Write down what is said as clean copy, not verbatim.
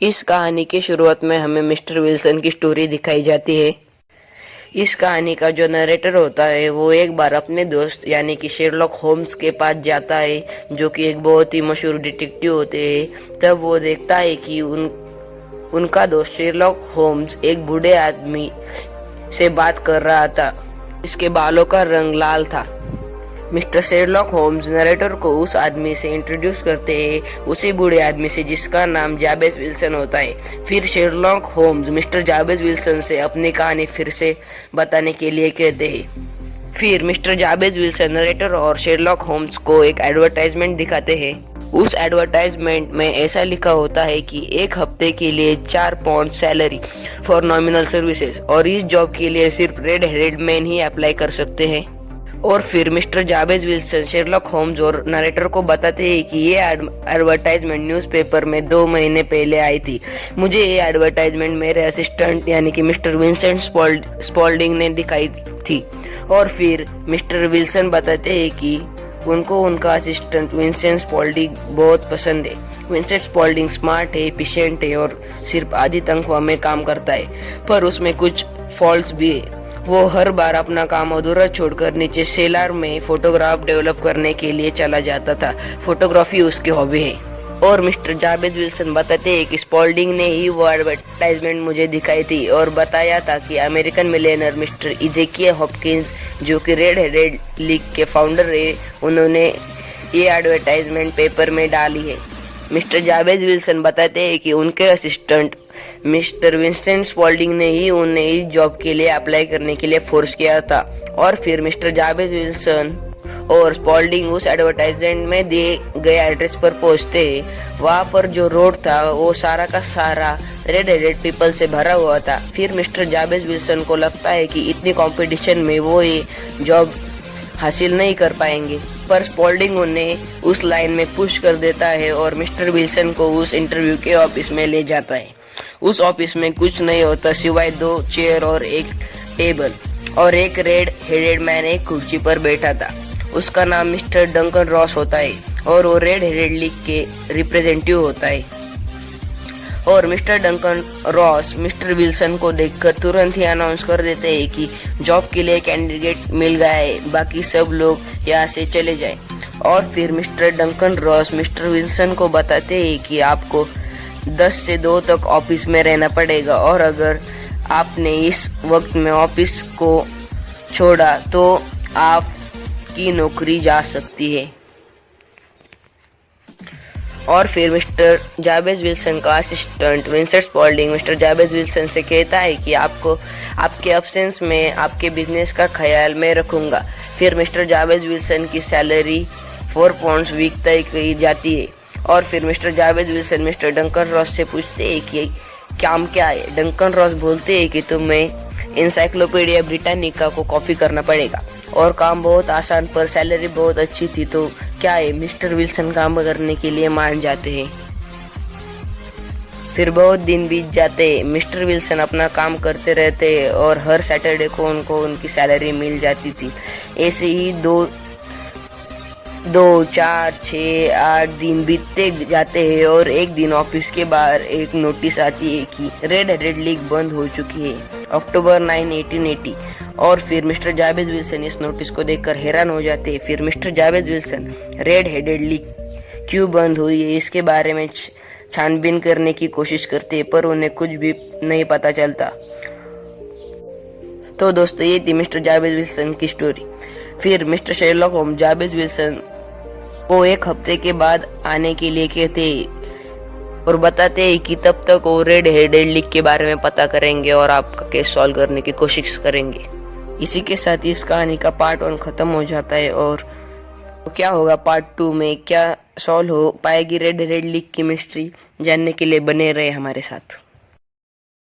इस कहानी की शुरुआत में हमें मिस्टर विल्सन की स्टोरी दिखाई जाती है। इस कहानी का जो नरेटर होता है वो एक बार अपने दोस्त यानी कि शेरलॉक होम्स के पास जाता है, जो कि एक बहुत ही मशहूर डिटेक्टिव होते हैं। तब वो देखता है कि उनका दोस्त शेरलॉक होम्स एक बूढ़े आदमी से बात कर रहा था। इसके बालों का रंग लाल था। मिस्टर शेरलॉक होम्स नरेटर को उस आदमी से इंट्रोड्यूस करते हैं, उसी बूढ़े आदमी से जिसका नाम जाबेज विल्सन होता है। फिर Sherlock Holmes mister Jabez Wilson से अपनी कहानी फिर से बताने के लिए कहते हैं। फिर मिस्टर जाबेज विल्सन नरेटर और शेरलॉक होम्स को एक एडवर्टाइजमेंट दिखाते हैं। उस एडवर्टाइजमेंट में ऐसा लिखा होता है कि 1 हफ्ते के लिए 4 pound salary for nominal services, और इस जॉब के लिए सिर्फ रेड हेडेड मैन ही अप्लाई कर सकते हैं। और फिर Mister Jabez Wilson Sherlock Holmes और नरेटर को बताते हैं कि ये एडवर्टाइजमेंट न्यूज़पेपर में 2 महीने पहले आई थी। मुझे ये एडवर्टाइजमेंट मेरे असिस्टेंट यानी कि मिस्टर विंसेंट स्पॉल्डिंग ने दिखाई थी। और फिर मिस्टर विल्सन बताते हैं कि उनको उनका असिस्टेंट विंसेंट स्पॉल्डिंग बहुत पसंद है। विंसेंट स्पॉल्डिंग स्मार्ट है, एफिशिएंट है और सिर्फ आधी तनख्वाह में काम करता है, पर उसमें कुछ फॉल्ट्स भी है। वो हर बार अपना काम अधूरा छोड़कर नीचे सेलर में फोटोग्राफ डेवलप करने के लिए चला जाता था। फोटोग्राफी उसकी हॉबी है। और मिस्टर जाबेज विल्सन बताते हैं कि स्पॉल्डिंग ने ही वो एडवर्टाइजमेंट मुझे दिखाई थी और बताया था कि अमेरिकन मिलियनर मिस्टर इजेकिया हॉपकिंस, जो कि रेड हेडेड लीग के फाउंडर है, उन्होंने ये एडवर्टाइजमेंट पेपर में डाली है। मिस्टर जाबेज विल्सन बताते हैं कि उनके असिस्टेंट मिस्टर विंसेंट स्पॉल्डिंग ने ही उन्हें इस जॉब के लिए अप्लाई करने के लिए फोर्स किया था। और फिर मिस्टर जाबेज विल्सन और स्पॉल्डिंग उस एडवर्टाइजमेंट में दिए गए एड्रेस पर पहुंचते हैं। वहां पर जो रोड था वो सारा का सारा रेड हेडेड पीपल से भरा हुआ था। फिर मिस्टर जाबेज विल्सन को लगता है कि इतनी कंपटीशन में वो ये जॉब हासिल नहीं कर पाएंगे, पर स्पॉल्डिंग उन्हें उस लाइन में पुश कर देता है और मिस्टर विल्सन को उस इंटरव्यू के ऑफिस में ले जाता है। उस ऑफिस में कुछ नहीं होता सिवाय 2 चेयर और एक टेबल, और एक रेड हेडेड मैन एक कुर्सी पर बैठा था। उसका नाम मिस्टर डंकन रॉस होता है और वो रेड हेडेड लीग के रिप्रेजेंटेटिव होता है। और mister Duncan Ross mister Wilson को देखकर तुरंत ही अनाउंस कर देते हैं कि जॉब के लिए कैंडिडेट मिल गया है, बाकी सब लोग यहाँ से चले जाएं। और फिर mister Duncan Ross mister Wilson को बताते हैं कि आपको 10 से 2 तक ऑफिस में रहना पड़ेगा, और अगर आपने इस वक्त में ऑफिस को छोड़ा तो आपकी नौकरी जा सकती है। और फिर मिस्टर जाबेज विल्सन का assistant Vincent Spalding mister Jabez Wilson से कहता है कि आपको आपके एब्सेंस में आपके बिजनेस का ख्याल मैं रखूंगा। फिर मिस्टर जाबेज विल्सन की सैलरी 4 पाउंड वीक तय की जाती है। और फिर Mister Jabez Wilson Mister Duncan Ross से पूछते हैं कि काम क्या है। डंकन रॉस बोलते हैं कि तुम्हें इंसाइक्लोपीडिया ब्रिटानिका को कॉपी करना पड़ेगा, और काम बहुत आसान पर सैलरी बहुत अच्छी थी, तो क्या है। मिस्टर विल्सन काम करने के लिए मान जाते हैं। फिर बहुत दिन बीत जाते हैं। मिस्टर विल्सन अपना काम करते रहते हैं और हर सैटरडे को उनको उनकी सैलरी मिल जाती थी। ऐसे ही 2, 4, 6, 8 दिन बीतते जाते हैं और एक दिन ऑफिस के बाहर एक नोटिस आती है कि रेड हेडेड लीग बंद हो चुकी है, अक्टूबर 9, 1880। और फिर मिस्टर जाबेज विल्सन इस नोटिस को देखकर हैरान हो जाते हैं। फिर Mister Jabez Wilson Red Headed League क्यों बंद हुई है इसके बारे में छानबीन करने की कोशिश करते हैं, पर उन्हें कुछ भी नहीं पता चलता। तो दोस्तों, ये थी मिस्टर जाबेज विल्सन की स्टोरी। फिर मिस्टर शेरलॉक होम्स जाबेज विल्सन को 1 हफ्ते के बाद आने के लिए कहते हैं और बताते हैं कि तब तक वो रेड हेडेड लीग के बारे में पता करेंगे और आपका केस सॉल्व करने की कोशिश करेंगे। इसी के साथ ही इस कहानी का पार्ट 1 खत्म हो जाता है। और तो क्या होगा पार्ट 2 में, क्या सॉल्व हो पाएगी रेड हेडेड लीग की मिस्ट्री, जानने के लिए बने रहे हमारे साथ।